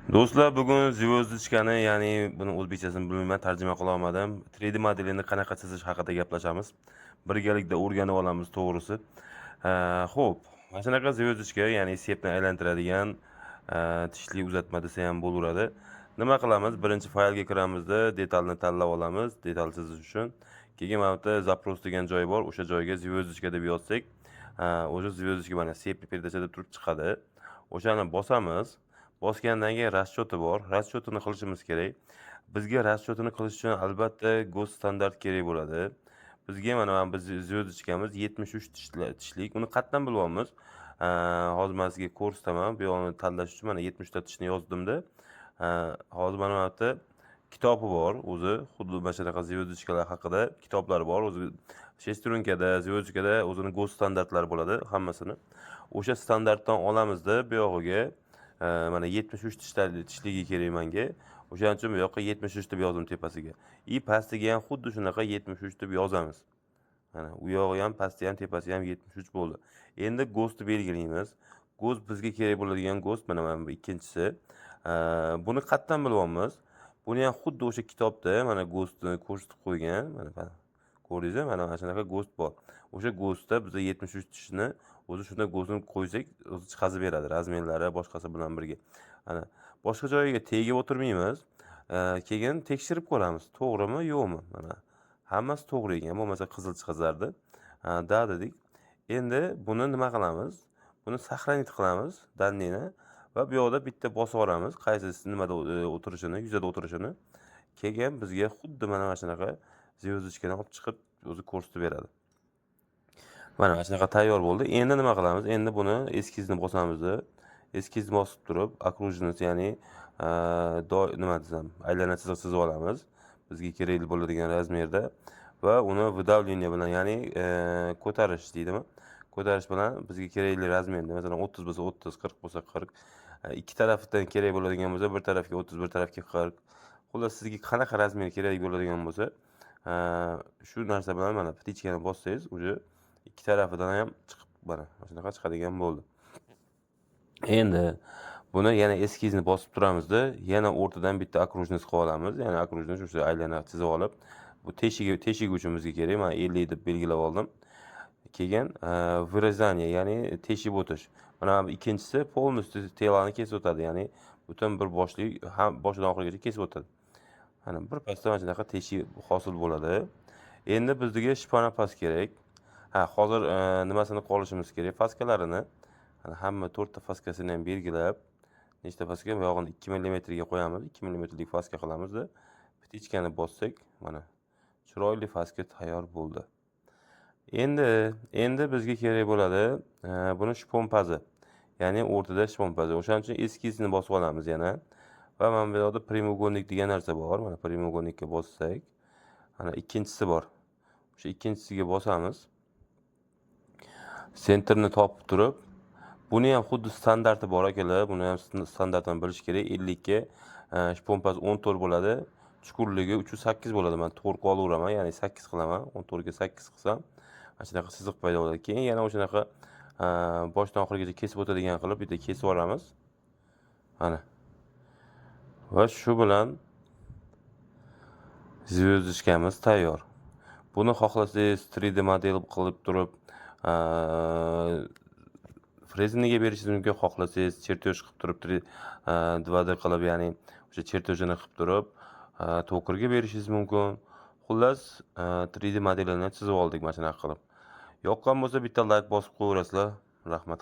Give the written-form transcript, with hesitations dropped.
Do'stlar, bugun zvezdochkani, ya'ni buni o'zbekchasini bilmayman, tarjima qila olmadim. 3D modelini qanaqa chizish haqida gaplashamiz. Birgalikda o'rganib olamiz, to'g'risi. Xo'p, mana shunaqa zvezdochka, ya'ni sepni aylantiradigan tishli uzatma desa ham bo'laveradi. Nima qilamiz? Birinchi faylga kiramizda, detalni tanlab olamiz, detal chizish uchun. Keyin mana bu yerda zaпрос degan joy bor, o'sha joyga zvezdochka deb yozsak, o'sha zvezdochka mana sepni передача deb turib chiqadi. O'shani bosamiz. Bosgandan keyin raschoti bor. Raschotini qilishimiz kerak. Bizga raschotini qilish uchun albatta go'st standart kerak bo'ladi. Bizga mana biz zvezdochkamiz 73 tishlik. Uni qayerdan bilyapmiz? Hozir men sizga ko'rsataman. Bu yoqni tanlash uchun mana 70 ta tishni yozdimda. Hozir mana bu yerda kitobi bor o'zi. Xuddi mana shunaqa zvezdochkalar haqida kitoblar bor. O'zi shestronkada, zvezdochkada o'zining go'st standartlari bo'ladi hammasini. O'sha standartdan olamizda bu yog'iga mana 73 tishligi kerak menga. O'shaning uchun bu yoqqa 73 deb yozdim tepasiga. Pastiga ham xuddi shunaqa 73 deb yozamiz. Mana u yog'i ham, pasti ham, tepasi ham 73 bo'ldi. Endi ghostni belgilaymiz. Ghost bizga kerak bo'ladigan ghost mana bu ikkinchisi. Buni qayerdan bilyapmiz? Buni ham xuddi o'sha kitobda mana ghostni ko'rsatib qo'ygan. Mana ko'rdingizmi? Mana shunaqa ghost bor. O'sha ghostda bizga 73 tishni o'zi shunda ghostni qo'ysak, o'zi chiqazib beradi, razmerlari boshqasi bilan birga. Ana boshqa joyiga tegib o'tirmaymiz. Keyin tekshirib ko'ramiz, to'g'rimi, yo'qmi? Mana hammasi to'g'ri ekan, bo'lmasa qizil chiqazardi. Da dedik. Endi buni nima qilamiz? Buni сохранить qilamiz, danlini va bu yoqda bitta bosib olamiz, qaysisi nimada o'tirishini, yuzada o'tirishini. Keyin bizga xuddi mana shunaqa zvezdochkani olib chiqib o'zi ko'rsatib beradi. Mana shunaqa tayyor bo'ldi. Endi nima qilamiz? Endi buni eskizni bosamiz. Eskizni bosib turib, окружность, ya'ni nima desam, aylana chiziq chizib olamiz. Bizga kerakli bo'ladigan razmerda va uni выдавление bilan, ya'ni ko'tarish deydimi? Ko'tarish bilan bizga kerakli razmerni, masalan 30 bo'lsa 30, 40 bo'lsa 40, ikki tarafdan kerak bo'ladigan bo'lsa, bir tarafga 30, bir tarafga 40. Xullas sizga qanaqa razmer kerak bo'ladigan bo'lsa, shu narsa bilan mana птичкani bossangiz, uje ikki tarafidan ham chiqib mana shunaqa chiqadigan bo'ldi. Endi buni yana eskizni bosib turamizda, yana o'rtadan bitta окружность qilib olamiz. Ya'ni окружность o'sha aylana chizib olib, bu teshigi uchun bizga kerak. Men 50 deb belgilab oldim. Keyin вырезание, ya'ni teshib o'tish. Mana bu ikkinchisi полностью telani kesib o'tadi, ya'ni butun bir boshlik ham boshidan oxirigacha kesib o'tadi. Mana bir pasda mana shunaqa teshik hosil bo'ladi. Endi bizga shpanapas kerak. Hozir nimasini qolishimiz kerak? Faskalarini. Hamma 4 ta faskasini ham belgilab, nechta faska bu yog'ini 2 mm ga qo'yamiz. 2 mmlik faska qilamiz-da. Птичкani bossak, mana chiroyli faska tayyor bo'ldi. Endi bizga kerak bo'ladi buni shpompazi. Ya'ni o'rtada shpompazi. O'shaning uchun eskizni bosib olamiz yana. Va mana bu yerda прямоугольник degan narsa bor. Mana прямоугольникka bossak, mana ikkinchisi bor. O'sha ikkinchisiga bosamiz. Sentrni topib turib, buni ham xuddi standarti bor akalar. Buni ham standartini bilish kerak. 50 ga shpompaz 14 bo'ladi. Chuqurligi 308 bo'ladi. Men 4 ga olaveraman, ya'ni 8 qilaman. 14 ga 8 qilsam, mana shunaqa chiziq paydo bo'ladi. Keyin yana o'shanaqa boshdan oxirigacha kesib o'tadigan qilib bitta kesib olamiz. Mana. Va shu bilan zvezdochkamiz tayyor. Buni xohlasangiz 3D model qilib turib frezniga berishingiz mumkin. Xohlasangiz chertyosh qilib turib 2D qilib, ya'ni o'sha chertyojini qilib turib tokerga berishingiz mumkin. Xullas 3D modelini chizib oldik mana shunaqa qilib. Yoqqan bo'lsa bitta like bosib qo'yaverasizlar. Rahmat.